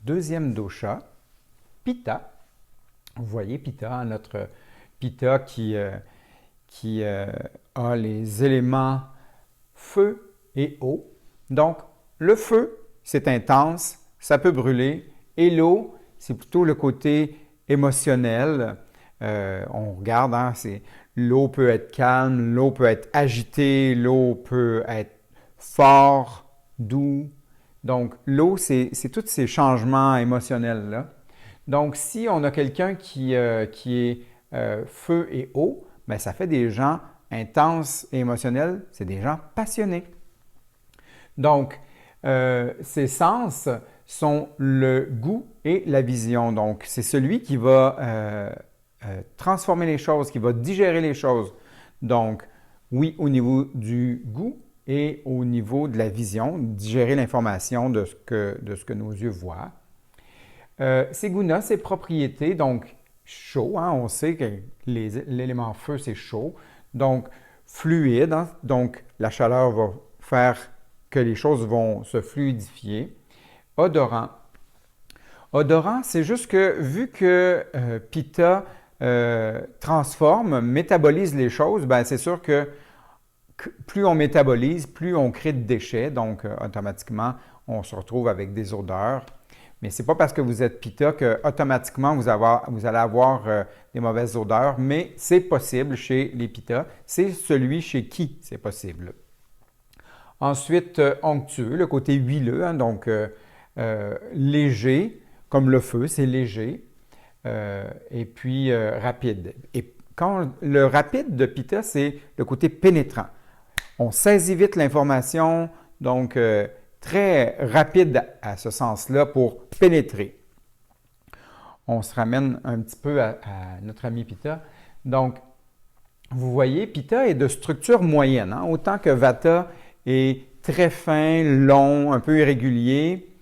deuxième dosha, Pitta. Vous voyez Pitta, notre Pitta qui a les éléments feu et eau. Donc, le feu, c'est intense, ça peut brûler, et l'eau, c'est plutôt le côté émotionnel. On regarde, hein, l'eau peut être calme, l'eau peut être agitée, l'eau peut être fort, doux. Donc, l'eau, c'est tous ces changements émotionnels-là. Donc, si on a quelqu'un qui est feu et eau, bien, ça fait des gens intenses et émotionnels, c'est des gens passionnés. Donc, ces sens sont le goût et la vision. Donc, c'est celui qui va transformer les choses, qui va digérer les choses. Donc, oui, au niveau du goût et au niveau de la vision, digérer l'information de ce que nos yeux voient. Ces gunas, ces propriétés, donc chaud, hein, on sait que l'élément feu, c'est chaud. Donc, fluide, hein, donc la chaleur va faire que les choses vont se fluidifier. Odorant. Odorant, c'est juste que vu que Pitta transforme, métabolise les choses, ben c'est sûr que plus on métabolise, plus on crée de déchets. Donc, automatiquement, on se retrouve avec des odeurs. Mais ce n'est pas parce que vous êtes Pitta que automatiquement vous allez avoir des mauvaises odeurs, mais c'est possible chez les Pitta. C'est celui chez qui c'est possible. Ensuite, onctueux, le côté huileux, hein, donc léger, comme le feu, c'est léger. Et puis rapide. Et quand le rapide de Pitta, c'est le côté pénétrant. On saisit vite l'information, donc très rapide à ce sens-là pour pénétrer. On se ramène un petit peu à notre ami Pitta. Donc, vous voyez, Pitta est de structure moyenne, hein, autant que Vata est très fin, long, un peu irrégulier.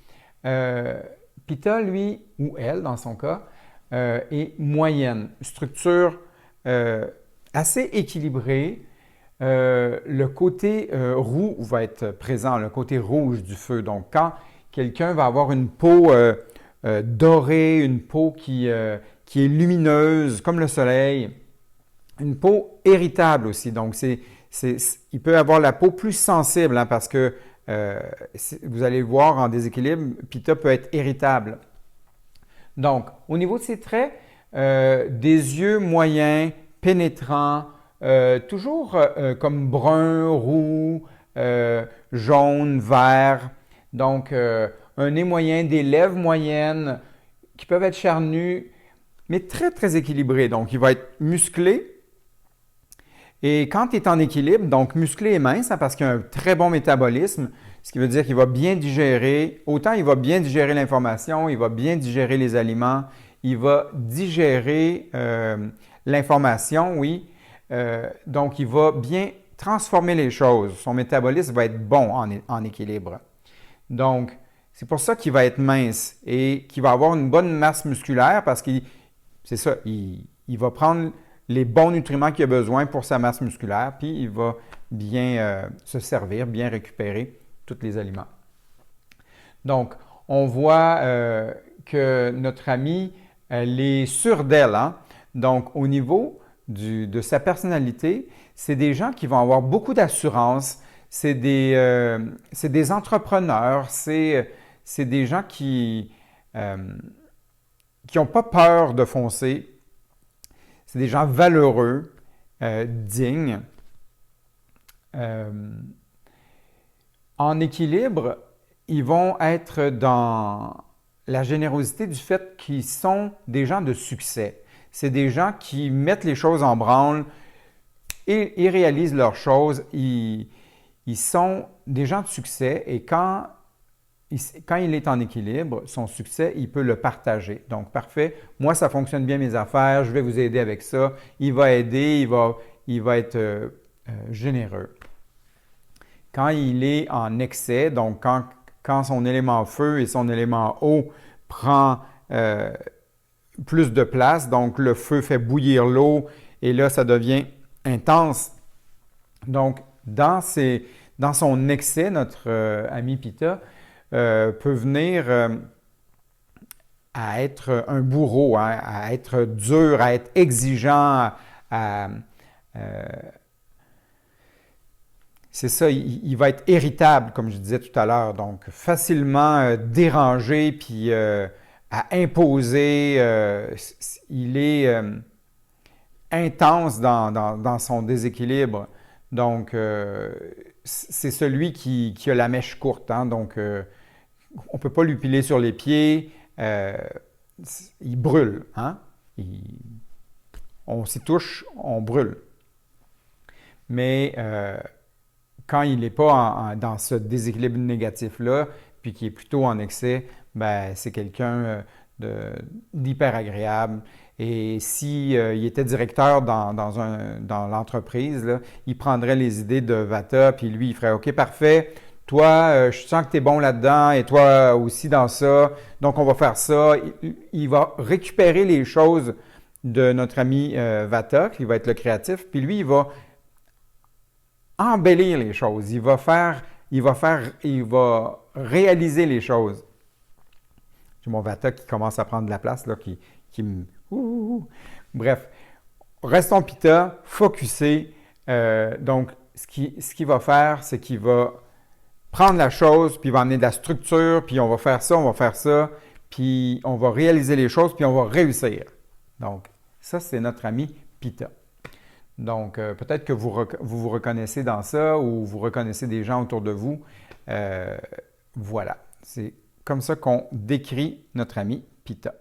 Pitta, lui, ou elle, dans son cas, est moyenne, structure assez équilibrée. Le côté roux va être présent, le côté rouge du feu. Donc, quand quelqu'un va avoir une peau dorée, une peau qui est lumineuse, comme le soleil, une peau irritable aussi. Donc, il peut avoir la peau plus sensible, hein, parce que vous allez le voir en déséquilibre, Pitta peut être irritable. Donc, au niveau de ses traits, des yeux moyens, pénétrants, toujours comme brun, roux, jaune, vert. Donc, un nez moyen, des lèvres moyennes qui peuvent être charnues, mais très, très équilibré. Donc, il va être musclé. Et quand il est en équilibre, donc musclé et mince, hein, parce qu'il a un très bon métabolisme, ce qui veut dire qu'il va bien digérer, autant il va bien digérer l'information, il va bien digérer les aliments, il va digérer l'information, oui. Donc, il va bien transformer les choses. Son métabolisme va être bon en équilibre. Donc, c'est pour ça qu'il va être mince et qu'il va avoir une bonne masse musculaire parce qu'il, c'est ça, il va prendre les bons nutriments qu'il a besoin pour sa masse musculaire, puis il va bien se servir, bien récupérer tous les aliments. Donc, on voit que notre amie, elle est sûre d'elle, hein? Donc, au niveau de sa personnalité, c'est des gens qui vont avoir beaucoup d'assurance, c'est des entrepreneurs, c'est des gens qui n'ont pas peur de foncer, c'est des gens valeureux, dignes. En équilibre, ils vont être dans la générosité du fait qu'ils sont des gens de succès. C'est des gens qui mettent les choses en branle et ils réalisent leurs choses. Ils sont des gens de succès et quand il est en équilibre, son succès, il peut le partager. Donc, parfait. Moi, ça fonctionne bien mes affaires. Je vais vous aider avec ça. Il va aider. Il va être généreux. Quand il est en excès, donc quand son élément feu et son élément eau prend plus de place, donc le feu fait bouillir l'eau et là, ça devient intense. Donc, dans son excès, notre ami Pitta peut venir à être un bourreau, hein, à être dur, à être exigeant, c'est ça, il va être irritable, comme je disais tout à l'heure, donc facilement dérangé, puis à imposer. Il est intense dans son déséquilibre. Donc, c'est celui qui a la mèche courte, hein, donc on ne peut pas lui piler sur les pieds. Il brûle, hein? On s'y touche, on brûle. Mais quand il n'est pas dans ce déséquilibre négatif-là, puis qu'il est plutôt en excès, ben, c'est quelqu'un d'hyper agréable. Et si il était directeur dans l'entreprise, là, il prendrait les idées de Vata, puis lui, il ferait OK, parfait. Toi, je sens que tu es bon là-dedans, et toi aussi dans ça. Donc, on va faire ça. Il va récupérer les choses de notre ami Vata, qui va être le créatif, puis lui, il va embellir les choses. Il va réaliser les choses. J'ai mon Vata qui commence à prendre de la place, là, qui me... Bref, restons Pitta, focusé. Donc, ce qu'il va faire, c'est qu'il va prendre la chose, puis il va amener de la structure, puis on va faire ça, puis on va réaliser les choses, puis on va réussir. Donc, ça, c'est notre ami Pitta. Donc, peut-être que vous reconnaissez dans ça ou vous reconnaissez des gens autour de vous. Voilà, c'est comme ça qu'on décrit notre ami Pitta.